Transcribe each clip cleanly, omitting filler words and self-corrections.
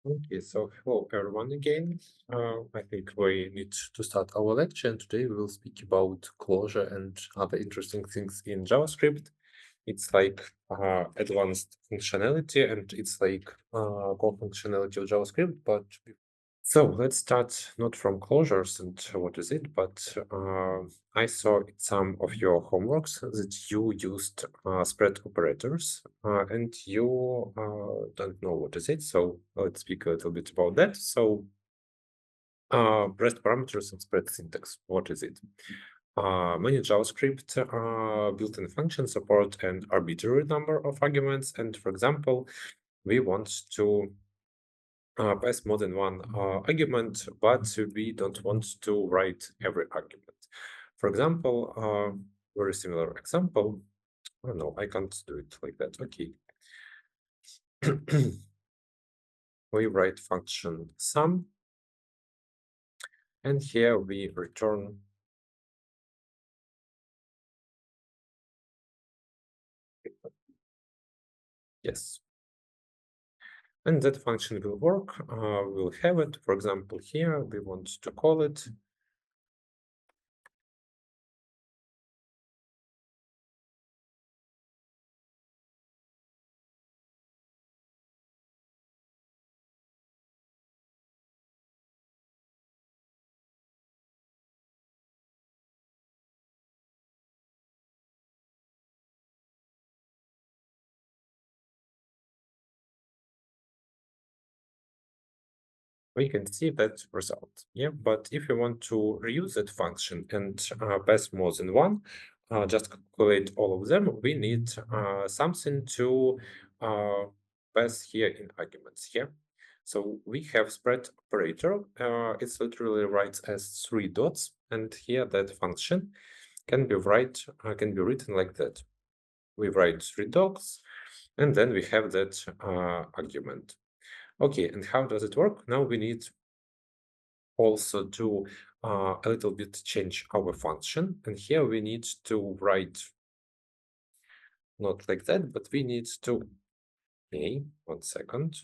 Okay, so hello everyone again. I think we need to start our lecture, and today we will speak about closure and other interesting things in JavaScript. It's like advanced functionality, and it's like core functionality of JavaScript, but so let's start not from closures and what is it, but I saw in some of your homeworks that you used spread operators and you don't know what is it. So let's speak a little bit about that. So pressed parameters and spread syntax, what is it? Many JavaScript built-in functions support an arbitrary number of arguments. And for example, we want to pass more than one argument, but we don't want to write every argument. For example, very similar example. Oh, no, I can't do it like that. Okay. We write function sum, and here we return yes. And that function will work. We'll have it. For example, here we want to call it we can see that result. Yeah, but if you want to reuse that function and pass more than one, just calculate all of them, we need something to uh, pass here in arguments here. So we have spread operator. It's literally writes as 3 dots, and here that function can be written like that. We write 3 dots, and then we have that argument. Okay, and how does it work? Now we need also to a little bit change our function. And here we need to write not like that, but we need to, okay, 1 second.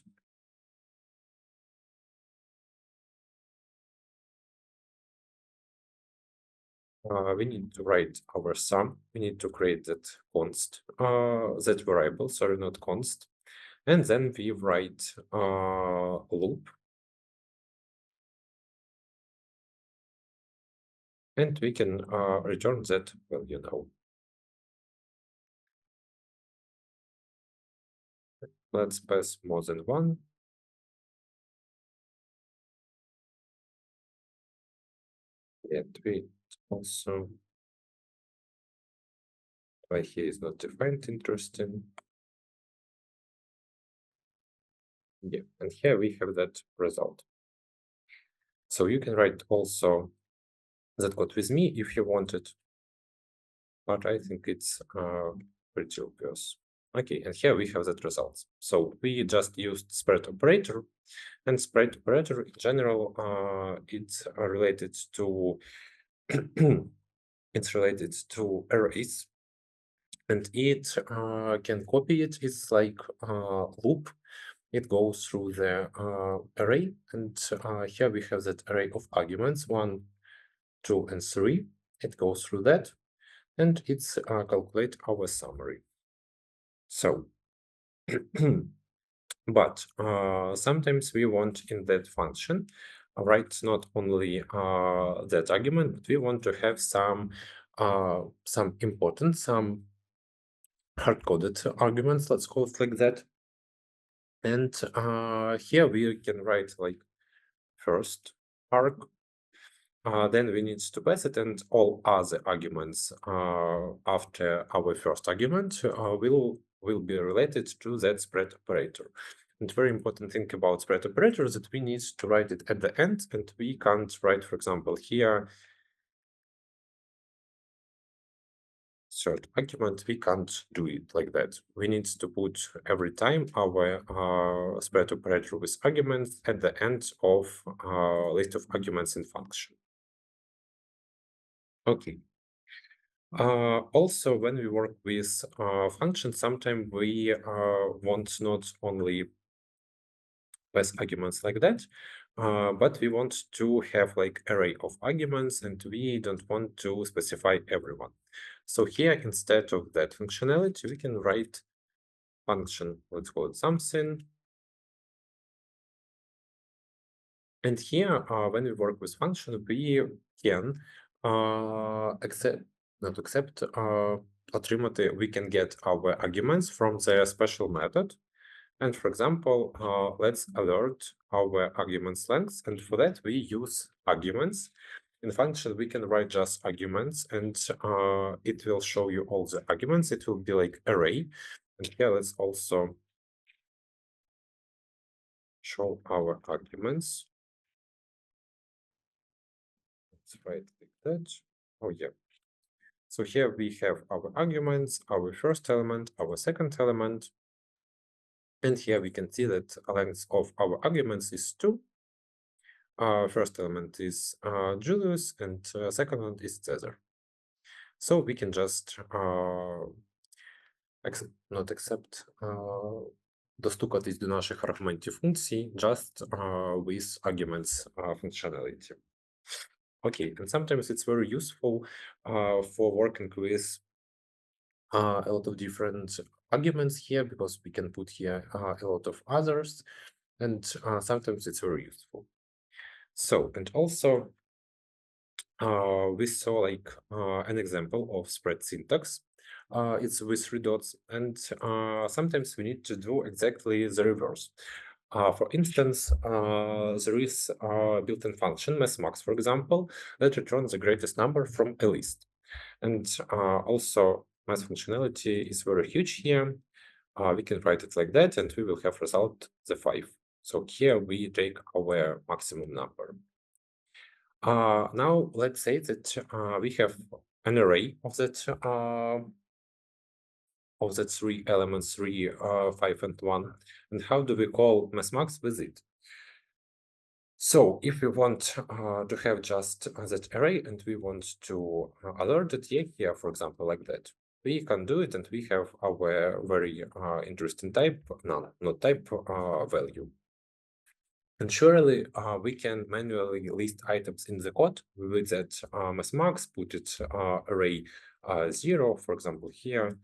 We need to write our sum. We need to create that that variable, sorry, not const. And then we write loop. And we can return that value now. Let's pass more than one. And we also, why here is not defined, interesting. Yeah, and here we have that result. So you can write also that code with me if you wanted, but I think it's pretty obvious. Okay, and here we have that result. So we just used spread operator, and spread operator in general, it's related to it's related to arrays, and it can copy it. It's like loop. It goes through the array, and here we have that array of arguments, 1, 2, and 3. It goes through that, and it's calculate our summary. So, but sometimes we want in that function write not only that argument, but we want to have some important, some hard-coded arguments, let's call it like that. And here we can write like first arg, then we need to pass it, and all other arguments after our first argument will be related to that spread operator. And very important thing about spread operator is that we need to write it at the end, and we can't write, for example, here third argument. We can't do it like that. We need to put every time our spread operator with arguments at the end of list of arguments in function. Okay. Also, when we work with functions, sometimes we want not only pass arguments like that. But we want to have like array of arguments, and we don't want to specify everyone. So here, instead of that functionality, we can write function, let's call it something. And here, when we work with function, we can accept, not accept, отримати, we can get our arguments from the special method. And for example, let's alert our arguments length. And for that, we use arguments. In function, we can write just arguments, and it will show you all the arguments. It will be like array. And here, let's also show our arguments. Let's write like that. Oh, yeah. So here we have our arguments, our first element, our second element. And here we can see that length of our arguments is 2. First element is Julius, and second one is Caesar. So we can just not accept достукатись до наших аргументів функцій just with arguments functionality. Okay, and sometimes it's very useful for working with a lot of different arguments here, because we can put here a lot of others, and sometimes it's very useful. So, and also we saw like an example of spread syntax. It's with 3 dots, and sometimes we need to do exactly the reverse. For instance, there is a built-in function, mathmax, for example, that returns the greatest number from a list. And also, math functionality is very huge here. We can write it like that, and we will have result the 5. So here we take our maximum number. Now let's say that we have an array of that 3 elements, 3, 5, and 1. And how do we call mathmax with it? So if we want to have just that array, and we want to alert it here, for example, like that, we can do it, and we have our very interesting type, not type, value. And surely we can manually list items in the code with that mathmax, put it array 0, for example, here.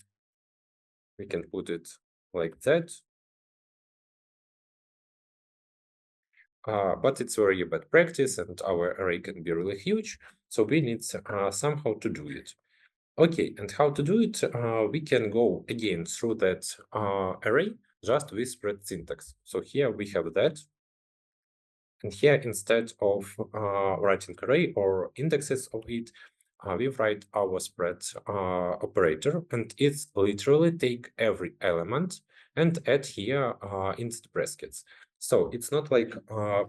We can put it like that. But it's very bad practice, and our array can be really huge. So we need somehow to do it. Okay, and how to do it? We can go again through that array just with spread syntax. So here we have that. And here, instead of writing array or indexes of it, we write our spread operator, and it's literally take every element and add here into the brackets. So it's not like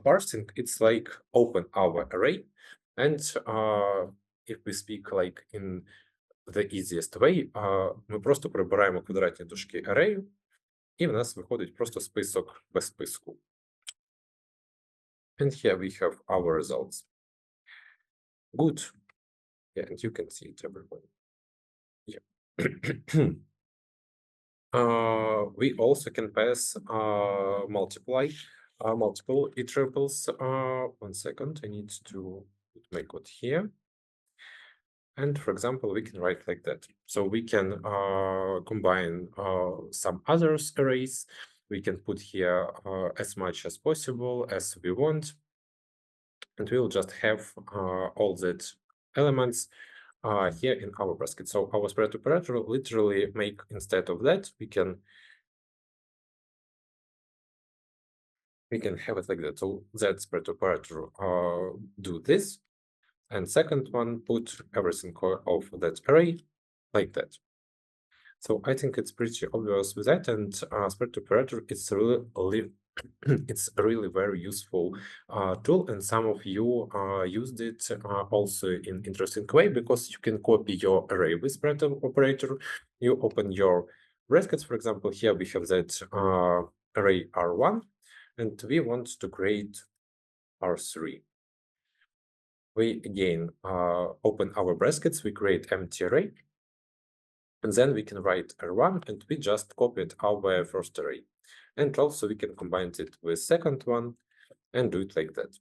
parsing, it's like open our array. And if we speak like in the easiest way, ми просто прибираємо квадратні дужки array, і в нас виходить просто список без списку. And here we have our results. Good. Yeah, and you can see it everywhere. Yeah. We also can pass multiple iterables. 1 second, I need to put my code here. And for example, we can write like that. So we can combine some other arrays. We can put here as much as possible as we want. And we'll just have all that elements here in our basket. So our spread operator literally make, instead of that, we can have it like that. So that spread operator do this. And second one, put everything of that array like that. So I think it's pretty obvious with that, and spread operator is really it's a really very useful tool, and some of you used it also in interesting way, because you can copy your array with spread operator. You open your brackets, for example, here we have that array R1, and we want to create R3. We again open our brackets, we create empty array, and then we can write R1, and we just copied our first array. And also we can combine it with second one and do it like that.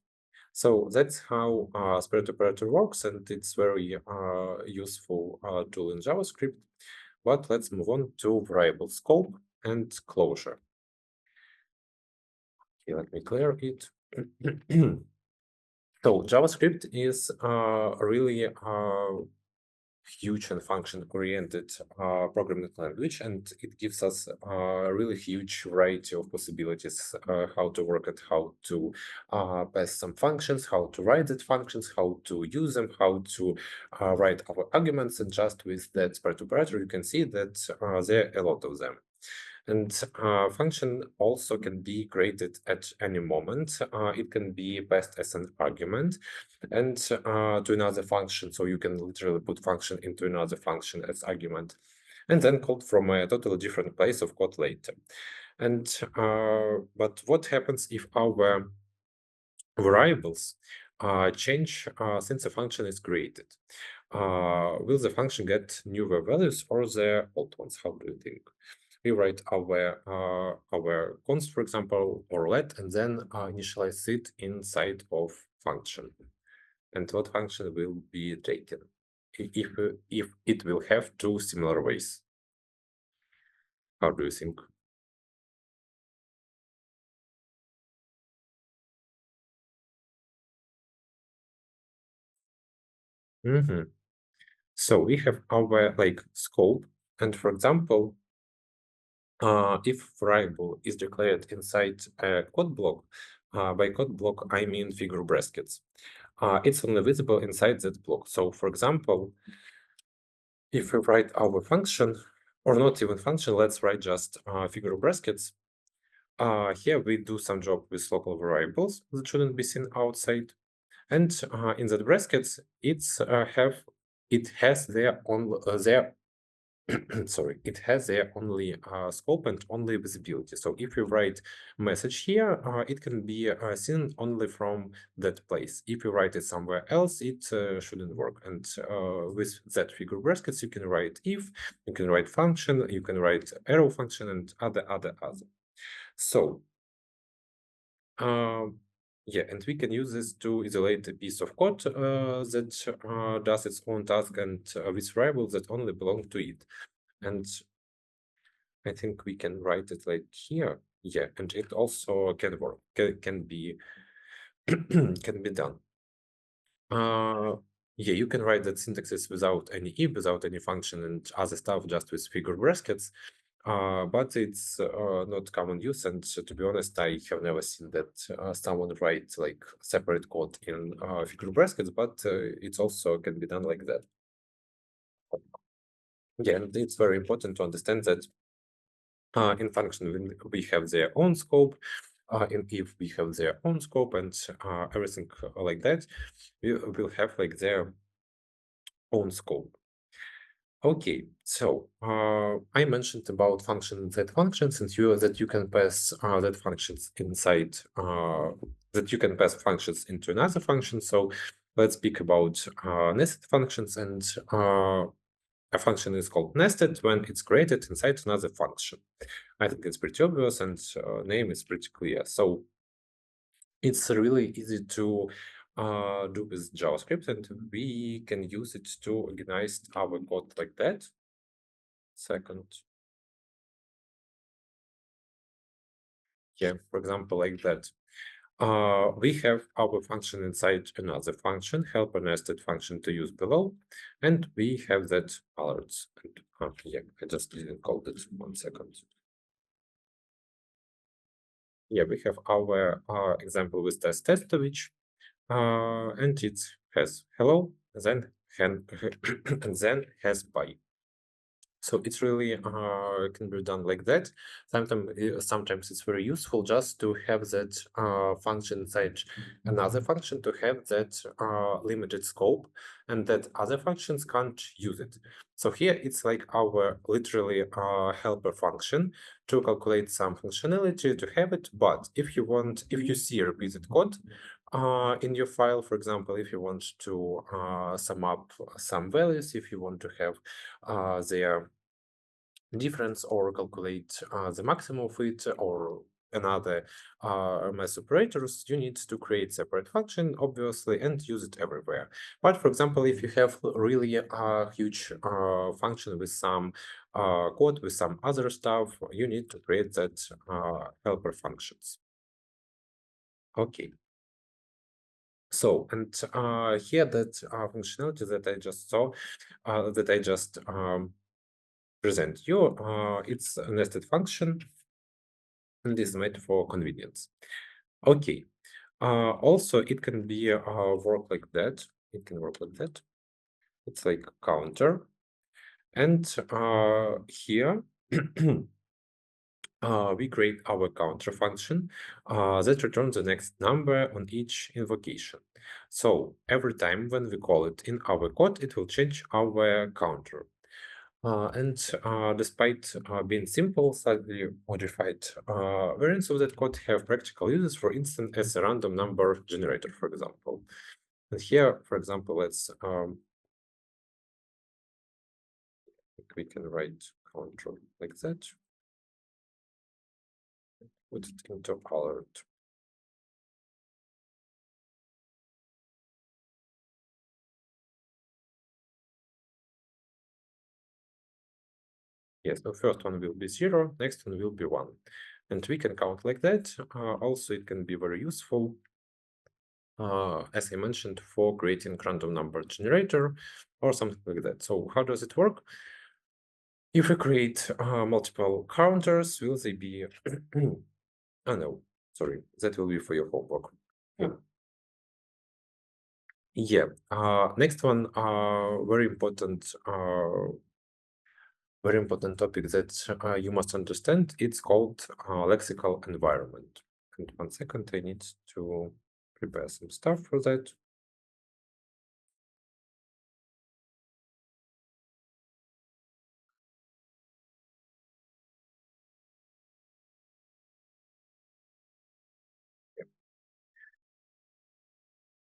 So that's how spread operator works, and it's very useful tool in JavaScript. But let's move on to variable scope and closure. Okay, let me clear it. So JavaScript is really huge and function-oriented programming language, and it gives us a really huge variety of possibilities how to work it, how to pass some functions, how to write that functions, how to use them, how to write our arguments, and just with that spread operator, you can see that there are a lot of them. And function also can be created at any moment. It can be passed as an argument and to another function. So you can literally put function into another function as argument and then called from a totally different place of code later. And but what happens if our variables change since a function is created? Will the function get newer values or the old ones? How do you think? We write our const, for example, or let, and then initialize it inside of function. And what function will be taken if it will have two similar ways? How do you think? So we have our like scope, and for example, if variable is declared inside a code block, by code block I mean figure brackets. It's only visible inside that block. So for example, if we write our function, or not even function, let's write just figure brackets. Here we do some job with local variables that shouldn't be seen outside. And in that brackets, it has their own their sorry, it has their only scope and only visibility. So if you write message here, it can be seen only from that place. If you write it somewhere else, it shouldn't work. And with that figure brackets, you can write if, you can write function, you can write arrow function, and other. So yeah, and we can use this to isolate a piece of code that does its own task and with variables that only belong to it. And I think we can write it like here. Yeah, and it also can work, can be can be done. Yeah, you can write that syntaxes without any if, without any function and other stuff, just with figure brackets. But it's not common use, and to be honest, I have never seen that someone write like separate code in figure brackets, but it's also can be done like that. Yeah, and it's very important to understand that in function, we have their own scope. In if we have their own scope and everything like that, we will have like their own scope. Okay, so I mentioned about function that functions and that you can pass that functions inside that you can pass functions into another function. So let's speak about nested functions, and a function is called nested when it's created inside another function. I think it's pretty obvious, and name is pretty clear. So it's really easy to do with JavaScript, and we can use it to organize our code like that. Second, yeah, for example, like that. We have our function inside another function, helper nested function to use below, and we have that alerts. And, yeah, I just didn't call it 1 second. Yeah, we have our example with test which and it has hello, then and then has bye. So it's really can be done like that. Sometimes it's very useful just to have that function inside another function, to have that limited scope, and that other functions can't use it. So here it's like our literally helper function to calculate some functionality to have it. But if you see repeated code in your file, for example, if you want to sum up some values, if you want to have their difference or calculate the maximum of it or another math operators, you need to create separate function, obviously, and use it everywhere. But for example, if you have really a huge function with some code, with some other stuff, you need to create that helper functions. Okay. So, and here that functionality that I just saw, that I just present you, it's a nested function and is made for convenience. Okay. Also, it can be work like that. It can work like that. It's like counter. And here we create our counter function that returns the next number on each invocation. So every time when we call it in our code, it will change our counter. Despite being simple, slightly modified variants of that code have practical uses, for instance, as a random number generator, for example. And here, for example, we can write control like that, put it into alert. Yes, the first one will be 0, next one will be 1. And we can count like that. Also, it can be very useful, as I mentioned, for creating random number generator or something like that. So how does it work? If we create multiple counters, will they be... Oh, no, sorry, that will be for your homework. Yeah, next one, very important topic that you must understand. It's called lexical environment. And 1 second, I need to prepare some stuff for that.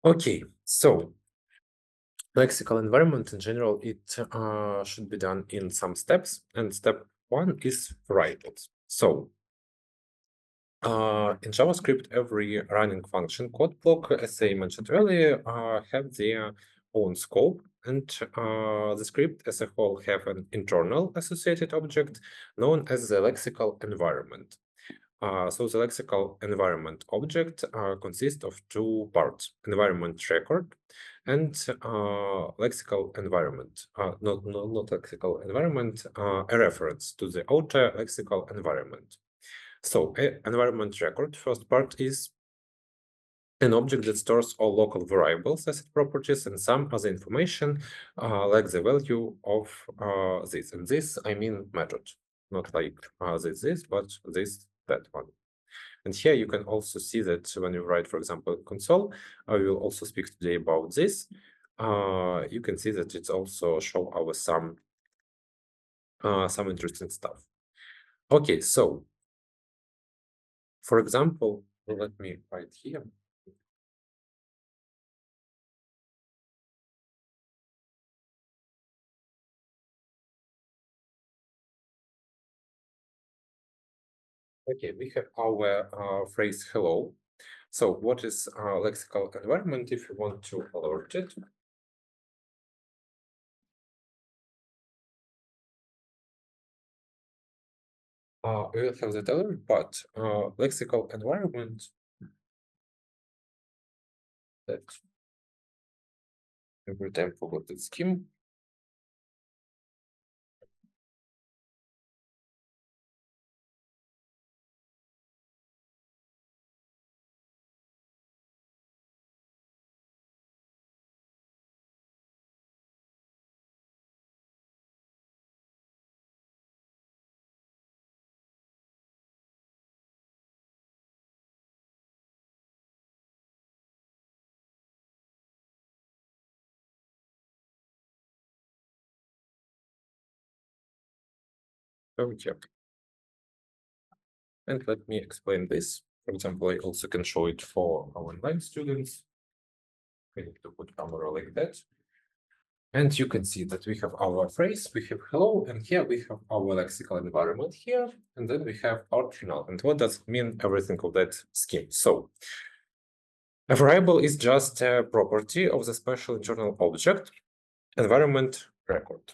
Okay, so lexical environment in general, it should be done in some steps. And step 1 is variables. So in JavaScript, every running function code block, as I mentioned earlier, have their own scope, and the script as a whole have an internal associated object known as the lexical environment. So the lexical environment object consists of 2 parts: environment record and lexical environment. Not lexical environment, a reference to the outer lexical environment. So environment record, first part, is an object that stores all local variables, asset properties, and some other information, like the value of this. And this, I mean method, not like this, but that one. And here you can also see that when you write, for example, console, I will also speak today about this. You can see that it's also show our some interesting stuff. Okay, so for example, let me write here. Okay, we have our phrase hello. So what is lexical environment if you want to alert it? We will have that alert, but lexical environment that every time forgot the scheme. Oh, yeah. And let me explain this. For example, I also can show it for our online students. I need to put camera like that. And you can see that we have our phrase, we have hello, and here we have our lexical environment here, and then we have our null. And what does it mean, everything of that scheme? So a variable is just a property of the special internal object, environment record.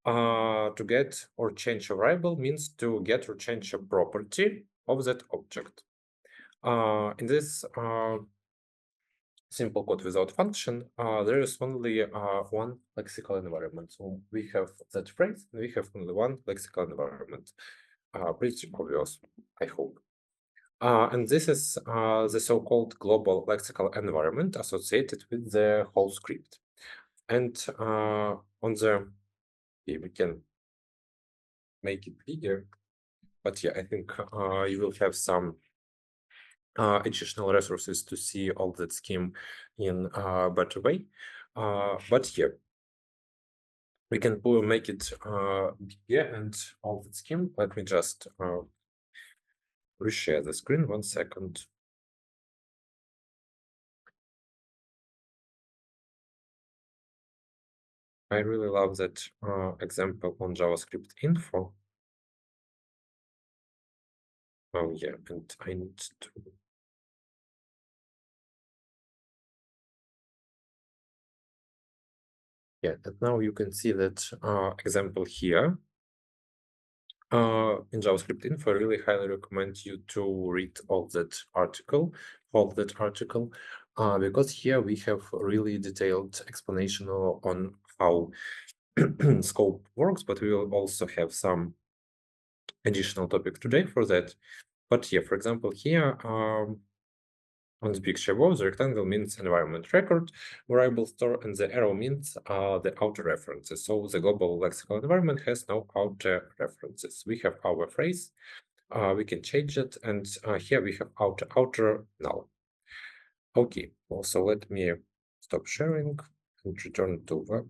To get or change a variable means to get or change a property of that object. In this simple code without function, there is only one lexical environment. So we have that phrase, and we have only one lexical environment. Pretty obvious, I hope. And this is the so-called global lexical environment associated with the whole script. And on the, okay, we can make it bigger, but yeah, I think you will have some additional resources to see all that scheme in a better way. But here, we can make it bigger and all that scheme. Let me just reshare the screen 1 second. I really love that example on JavaScript info. Oh yeah, and I need to. Yeah, and now you can see that example here. In JavaScript info, I really highly recommend you to read all that article, because here we have a really detailed explanation on how scope works, but we will also have some additional topic today for that. But here, for example, here on the picture above, the rectangle means environment record, variable store, and the arrow means the outer references. So the global lexical environment has no outer references. We have our phrase, we can change it, and here we have outer null. Okay, also let me stop sharing and return to web.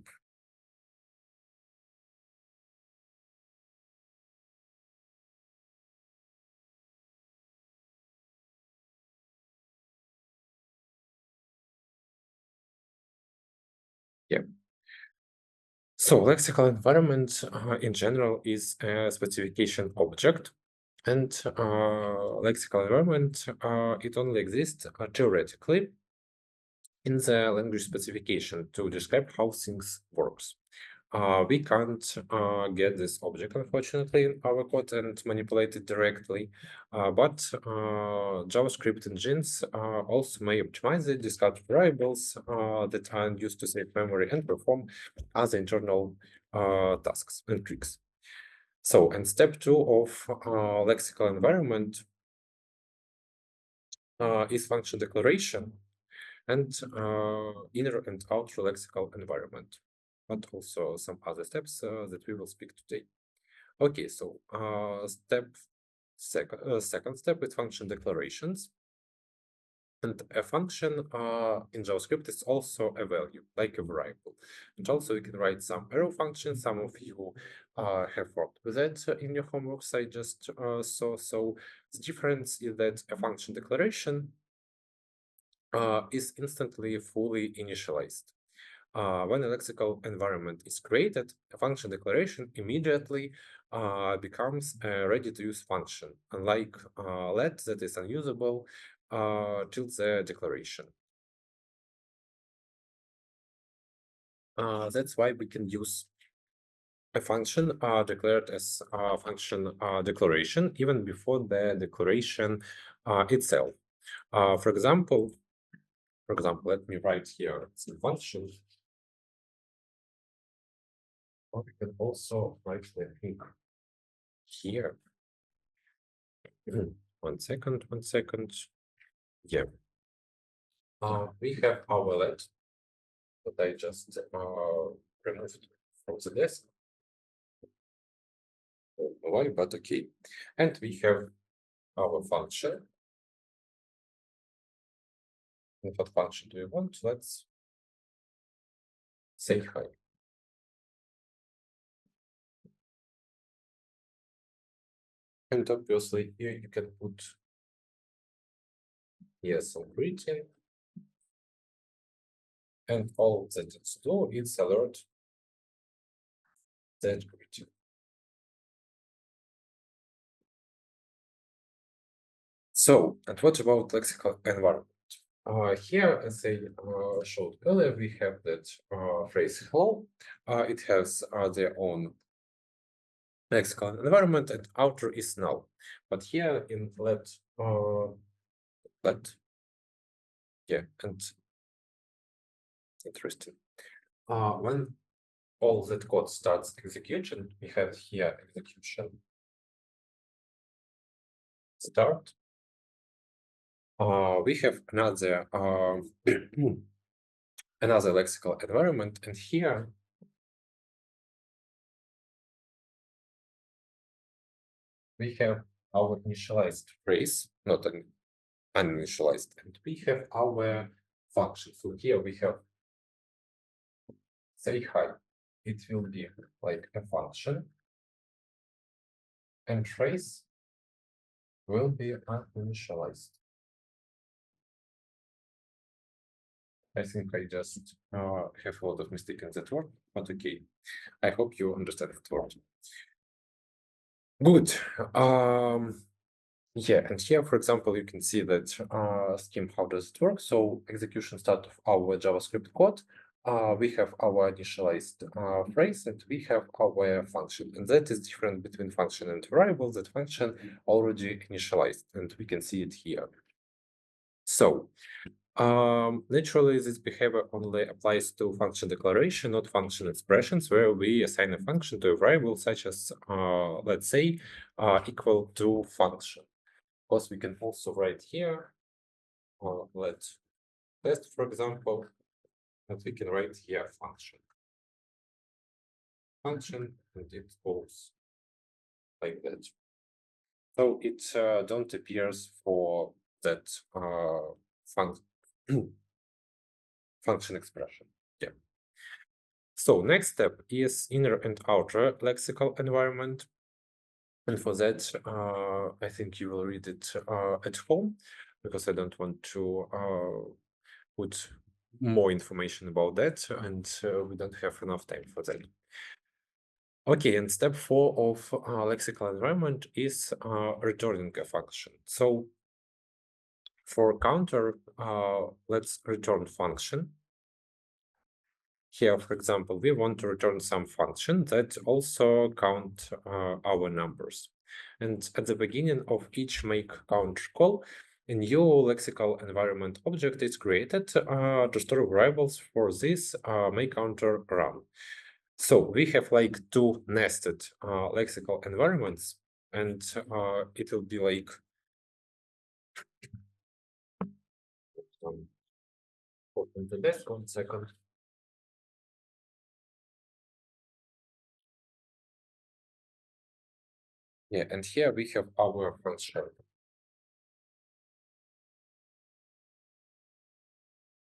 Yeah. So lexical environment in general is a specification object, and lexical environment it only exists theoretically in the language specification to describe how things works. We can't get this object, unfortunately, in our code and manipulate it directly, but JavaScript engines also may optimize it, discard variables that are used to save memory and perform other internal tasks and tricks. So, and step 2 of lexical environment is function declaration and inner and outer lexical environment, but also some other steps that we will speak today. Okay, so second step is function declarations. And a function in JavaScript is also a value, like a variable. And also we can write some arrow functions. Some of you have worked with that in your homeworks I just saw. So the difference is that a function declaration is instantly fully initialized. When a lexical environment is created, a function declaration immediately becomes a ready-to-use function, unlike let that is unusable till the declaration. That's why we can use a function declared as a function declaration even before the declaration itself. For example, let me write here some function. Or we can also write the thing here. 1 second. Yeah. We have our let that I just removed from the desk. Don't know why, but okay. And we have our function. And what function do we want? Let's say hi. And obviously here you can put yes some greeting and all that it's do is alert that routine. So, and what about lexical environment? Here, as I showed earlier, we have that phrase hello. It has their own lexical environment, and outer is null. But here in let, yeah, and interesting. When all that code starts execution, we have here execution start. We have another another lexical environment, and here we have our initialized phrase, not an uninitialized, and we have our function. So here we have say hi. It will be like a function, and trace will be uninitialized. I think I just have a lot of mistake in that word, but okay. I hope you understand that word. Good. Yeah, and here, for example, you can see that scheme, how does it work? So execution start of our JavaScript code. We have our initialized phrase and we have our function. And that is different between function and variable. That function already initialized, and we can see it here. So naturally, this behavior only applies to function declaration, not function expressions, where we assign a function to a variable such as, let's say, equal to function. Of course, we can also write here, let's test, for example, and we can write here function, and it goes like that. So it don't appears for that function expression. Yeah. So next step is inner and outer lexical environment. And for that, I think you will read it at home, because I don't want to put more information about that, and we don't have enough time for that. Okay, and step 4 of lexical environment is returning a function. So for counter, let's return function. Here, for example, we want to return some function that also count our numbers. And at the beginning of each make count call, a new lexical environment object is created to store variables for this make counter run. So we have like two nested lexical environments, and it will be like open the desk 1 second. Yeah, and here we have our function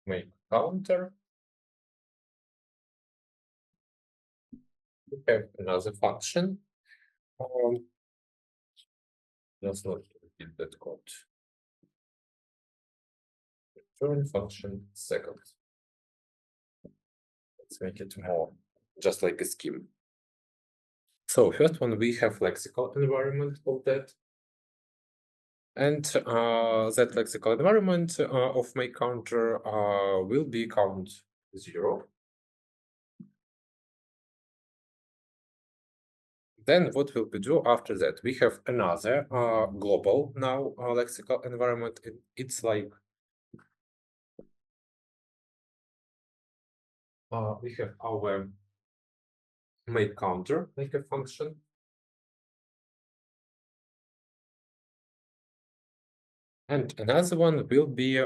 make counter. We have another function. Let's not repeat that code. Return function second. Let's make it more just like a scheme. So first one, we have lexical environment of that. And that lexical environment of make counter will be count 0. Then what will we do after that? We have another global now lexical environment. It's like we have our make counter like a function. And another one will be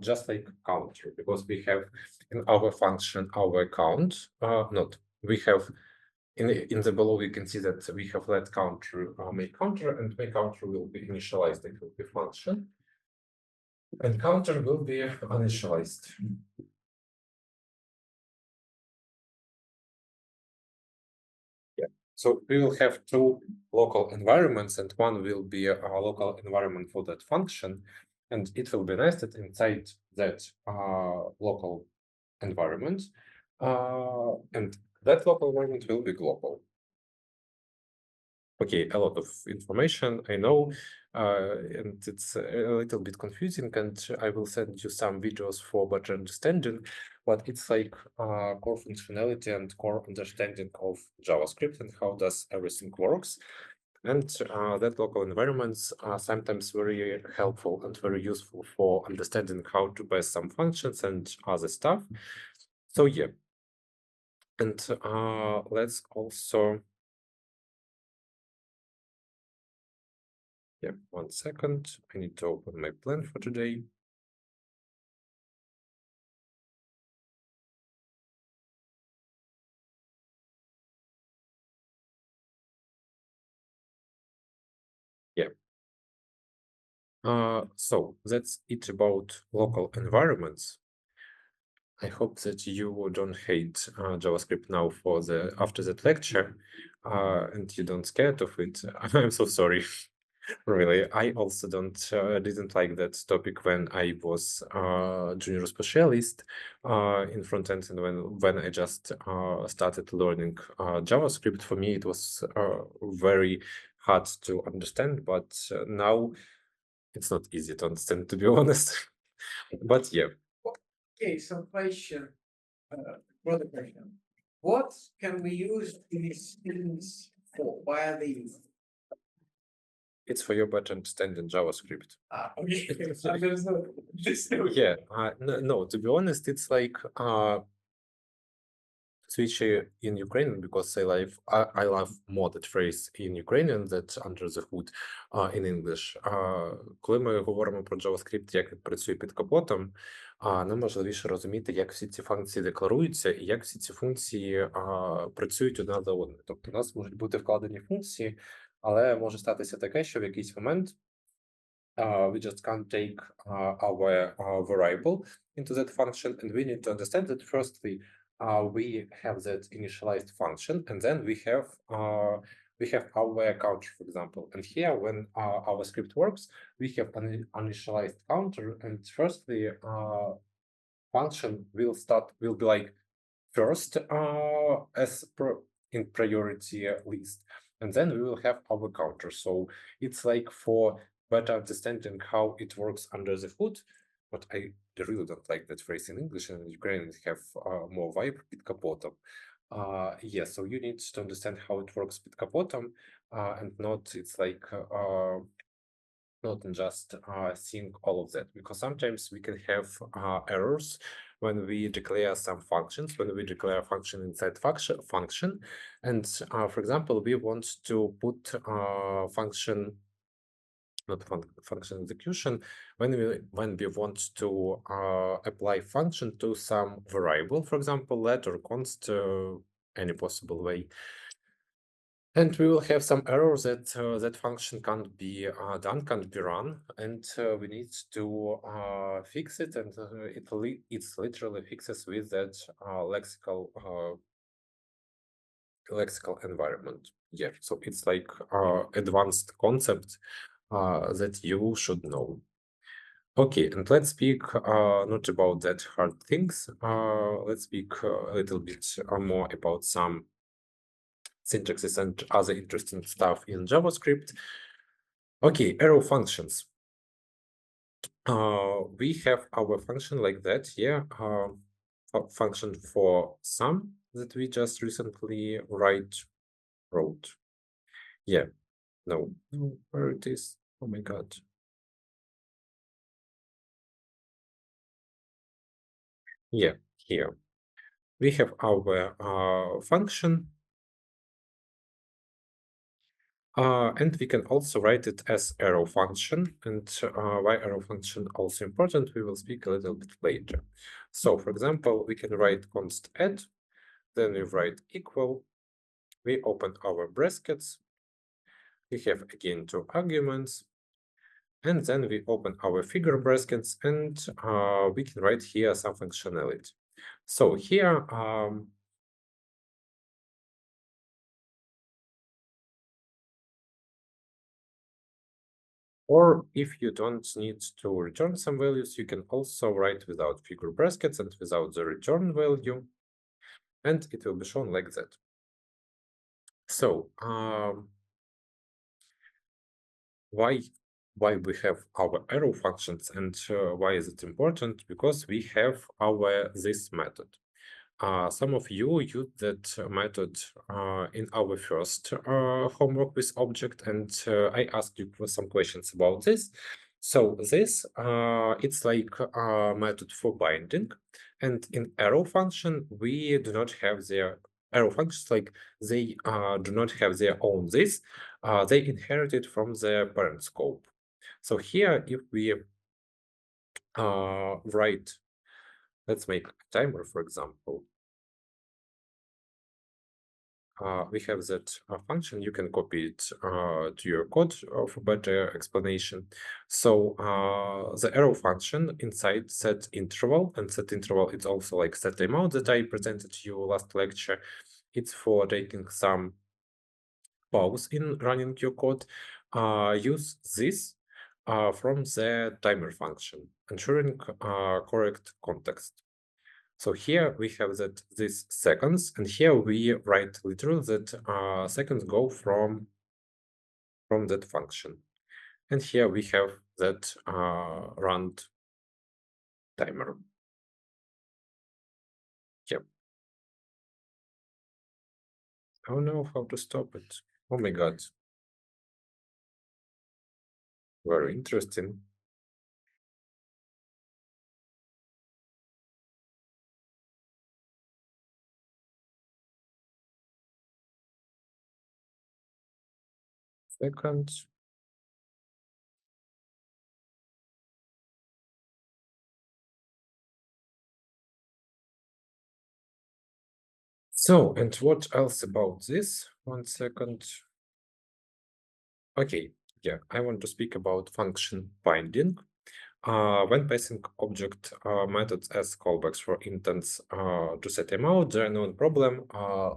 just like counter, because we have in our function our count. Not we have in the below we can see that we have let counter make counter, and make counter will be initialized. It will be function, and counter will be initialized. Yeah. So we will have two local environments, and one will be a local environment for that function, and it will be nested inside that local environment, and that local environment will be global. Okay, a lot of information, I know, and it's a little bit confusing, and I will send you some videos for better understanding, but it's like core functionality and core understanding of JavaScript and how does everything works. And that local environments are sometimes very helpful and very useful for understanding how to pass some functions and other stuff. So yeah, and let's also, yeah, 1 second. I need to open my plan for today. Yeah. So that's it about local environments. I hope that you don't hate JavaScript now for the after that lecture, and you don't scared of it. I'm so sorry. Really, I also didn't like that topic when I was junior specialist in front end, and when I just started learning JavaScript. For me, it was very hard to understand, but now it's not easy to understand, to be honest. But yeah, Okay, so question, further question. What can we use these things for? Why are they used? it's for your better understanding JavaScript. Okay. Understood. Yeah, no, to be honest, it's like switch in Ukrainian because I love more that phrase in Ukrainian that under the hood in English. Коли ми говоримо про JavaScript, як він працює під капотом, нам важливіше розуміти, як всі ці функції декларуються і як всі ці функції працюють одна за одною. Тобто у нас можуть бути вкладені функції, але може статися таке, що в якийсь момент we just can't take our variable into that function, and we need to understand that firstly we have that initialized function, and then we have our counter, for example. And here, when our script works, we have an initialized counter, and firstly function will be like first as in priority list, and then we will have our counter. So it's like for better understanding how it works under the hood, but I really don't like that phrase in English, and in Ukrainian have more vibe with капотом. Yeah, so you need to understand how it works with капотом, and not it's like not just seeing all of that, because sometimes we can have errors when we declare some functions, when we declare a function inside function, and for example, we want to put function, not function execution, when we want to apply function to some variable, for example, let or const, any possible way. And we will have some errors that that function can't be done, can't be run, and we need to fix it. And it's literally fixes with that lexical environment. Yeah, so it's like advanced concept that you should know. Okay, and let's speak not about that hard things. Let's speak a little bit more about some syntaxes and other interesting stuff in JavaScript. Okay, arrow functions. We have our function like that here, function for sum that we just recently wrote. Yeah, no, where it is? Oh my God. Yeah, here. We have our function, and we can also write it as arrow function. And why arrow function also important, we will speak a little bit later. So, for example, we can write const add, then we write equal, we open our brackets, we have again two arguments, and then we open our figure brackets, and we can write here some functionality. So here, Or if you don't need to return some values, you can also write without figure brackets and without the return value, and it will be shown like that. So why we have our arrow functions, and why is it important? Because we have our this method. Some of you used that method in our first homework with object, and I asked you for some questions about this. So this, it's like a method for binding, and in arrow function, we do not have their arrow functions, like they do not have their own this, they inherited from the parent scope. So here, if we write, let's make a timer, for example. We have that function. You can copy it to your code for better explanation. So the arrow function inside set interval, and set interval is also like set timeout that I presented to you last lecture. It's for taking some pause in running your code. Use this from the timer function, ensuring correct context. So here we have that this seconds, and here we write literal that seconds go from that function. And here we have that run timer. Yep. I don't know how to stop it. Oh my god. Very interesting. Second. So, and what else about this? 1 second. Okay, yeah, I want to speak about function binding. When passing object methods as callbacks for intents to set them out, there are no problem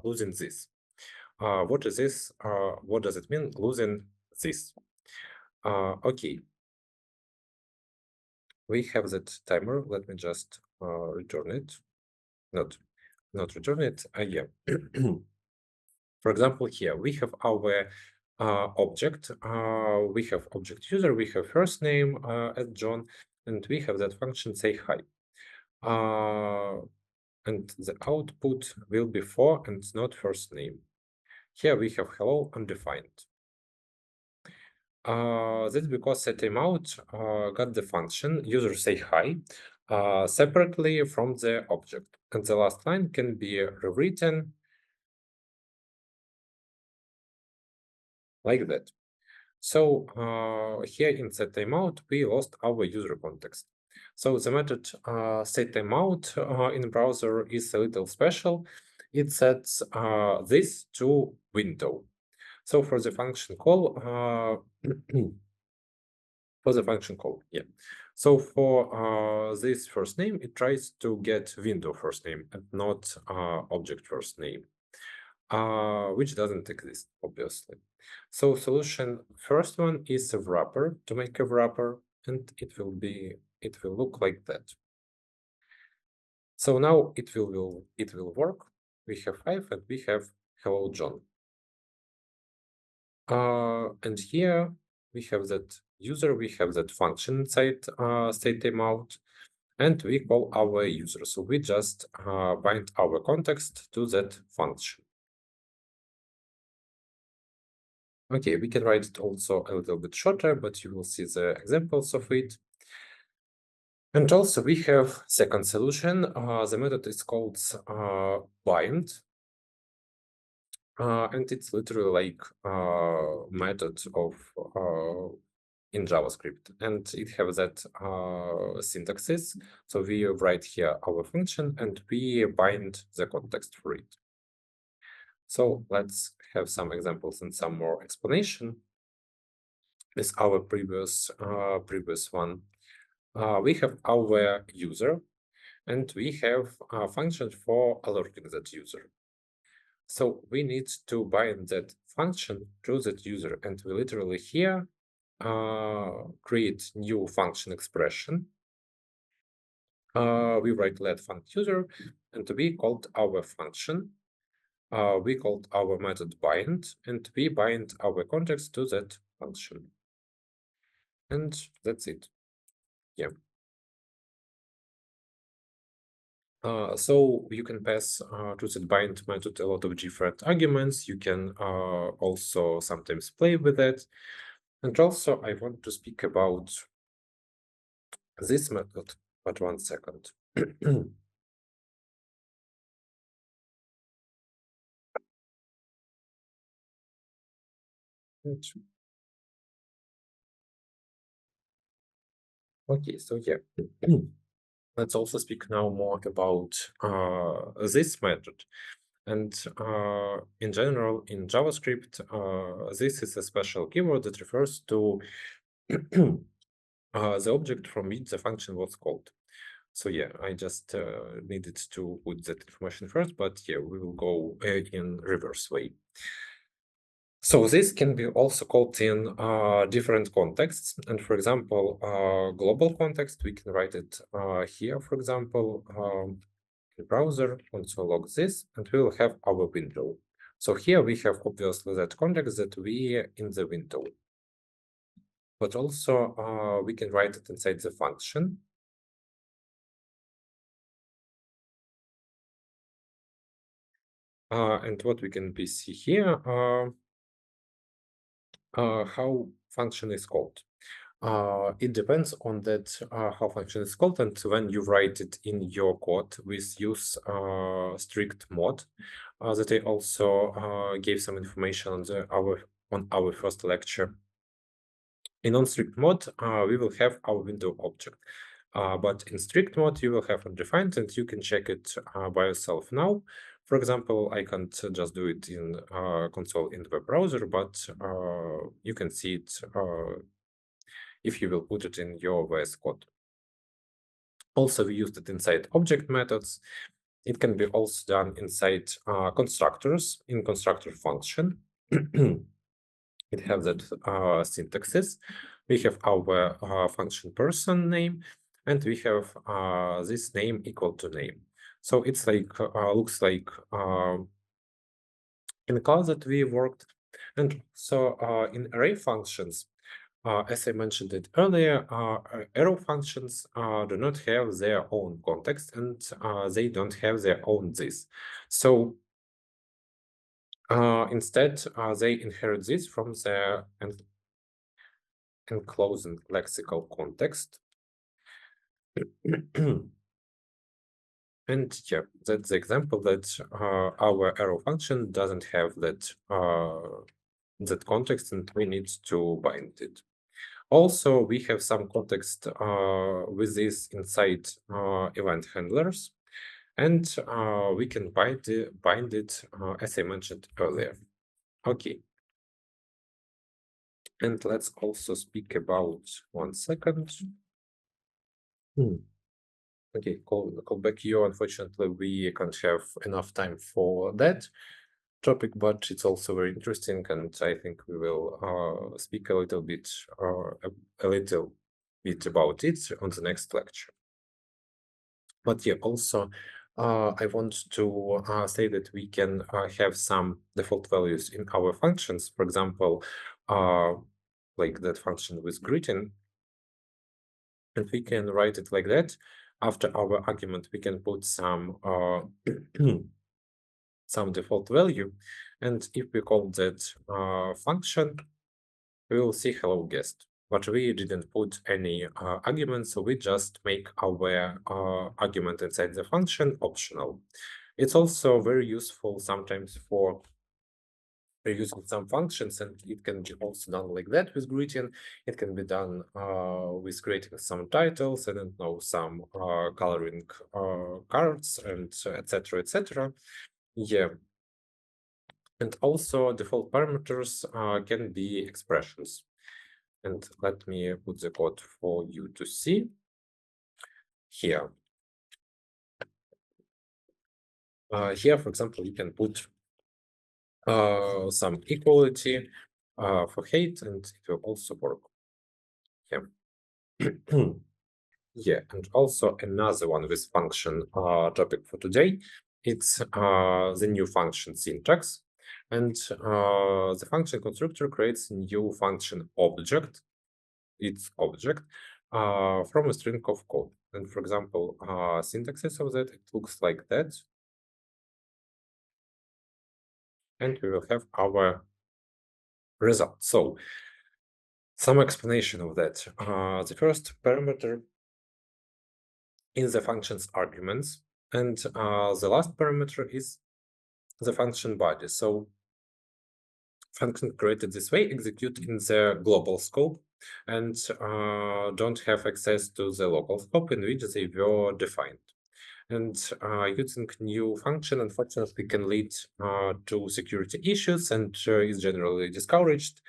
losing this. What is this? What does it mean, losing this? Okay, we have that timer. Let me just return it. Not return it. Yeah. For example, here we have our object. We have object user. We have first name as John, and we have that function say hi. And the output will be for and not first name. Here we have hello undefined. That's because set timeout got the function user say hi separately from the object, and the last line can be rewritten like that. So here in set timeout we lost our user context. So the method set timeout in browser is a little special. It sets this to window. So for the function call, yeah. So for this first name, it tries to get window first name and not object first name, which doesn't exist, obviously. So solution first one is a wrapper, to make a wrapper, and it will look like that. So now it will work. We have 5 and we have hello John. And here we have that user, we have that function inside state timeout, and we call our user. So we just bind our context to that function. Okay, we can write it also a little bit shorter, but you will see the examples of it. And also we have second solution. The method is called bind. And it's literally like method of in JavaScript, and it has that syntaxes. So we write here our function and we bind the context for it. So let's have some examples and some more explanation with our previous one. We have our user, and we have a function for alerting that user. So we need to bind that function to that user, and we literally here create new function expression. We write let func user, and we called our function. We called our method bind, and we bind our context to that function. And that's it. Yeah. So you can pass to that bind method a lot of different arguments. You can also sometimes play with it. And also I want to speak about this method, but 1 second. Okay, so yeah. Let's also speak now more about this method. And in general, in JavaScript, this is a special keyword that refers to the object from which the function was called. So yeah, I just needed to put that information first, but yeah, we will go in reverse way. So this can be also called in different contexts. And for example, global context, we can write it here, for example, the browser console log this, and we will have our window. So here we have obviously that context that we in the window. But also we can write it inside the function. And what we can see here, how function is called. It depends on that how function is called, and when you write it in your code with use strict mode, that I also gave some information on our first lecture. In non-strict mode, we will have our window object. But in strict mode, you will have undefined, and you can check it by yourself now. For example, I can't just do it in console in the web browser, but you can see it if you will put it in your VS Code. Also, we used it inside object methods. It can be also done inside constructors in constructor function. It has that syntaxes. We have our function person name, and we have this name equal to name. So it's like looks like in the class that we worked. And so in array functions, as I mentioned it earlier, arrow functions do not have their own context, and they don't have their own this. So instead, they inherit this from their enclosing lexical context. And yeah, that's the example that our arrow function doesn't have that that context, and we need to bind it. Also, we have some context with this inside event handlers, and we can bind it as I mentioned earlier. Okay. And let's also speak about 1 second. Okay, call back you. Unfortunately, we can't have enough time for that topic, but it's also very interesting, and I think we will speak a little bit about it on the next lecture. But yeah, also I want to say that we can have some default values in our functions. For example, like that function with greeting, and we can write it like that. After our argument, we can put some some default value, and if we call that function, we will see hello guest. But we didn't put any argument, so we just make our argument inside the function optional. It's also very useful sometimes for using some functions, and it can be also done like that with greeting. It can be done with creating some titles, I don't know, some coloring cards, and etc. etc. Yeah. And also default parameters can be expressions. And let me put the code for you to see here. Here, for example, you can put some equality for hate, and it will also work. Yeah, and also another one with function topic for today. It's the new function syntax. And the function constructor creates a new function object, its object, from a string of code. And for example, syntaxes of that, it looks like that. And we will have our result. So some explanation of that. The first parameter in the function's arguments, and the last parameter is the function body. So function created this way execute in the global scope and don't have access to the local scope in which they were defined. And using new function unfortunately can lead to security issues and is generally discouraged.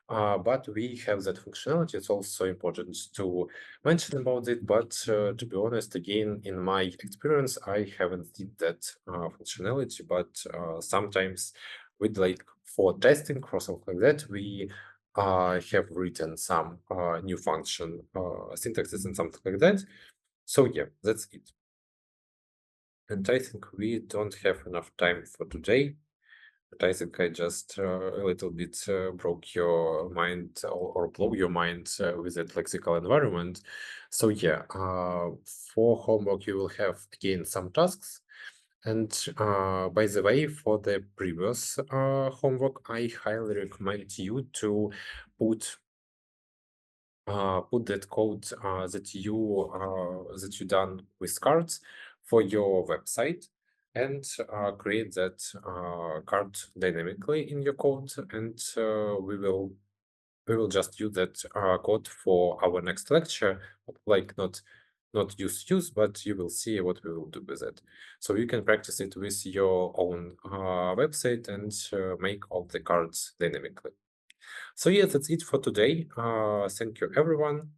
But we have that functionality. It's also important to mention about it. But to be honest, again, in my experience, I haven't seen that functionality. But sometimes with like for testing or something like that, we have written some new function syntaxes and something like that. So yeah, that's it. And I think we don't have enough time for today. But I think I just a little bit broke your mind or blow your mind with that lexical environment. So yeah, for homework you will have again some tasks. And by the way, for the previous homework, I highly recommend you to put put that code that you done with cards for your website and create that card dynamically in your code, and we will just use that code for our next lecture, like not use, but you will see what we will do with it. So you can practice it with your own website and make all the cards dynamically. So yeah, that's it for today. Thank you everyone.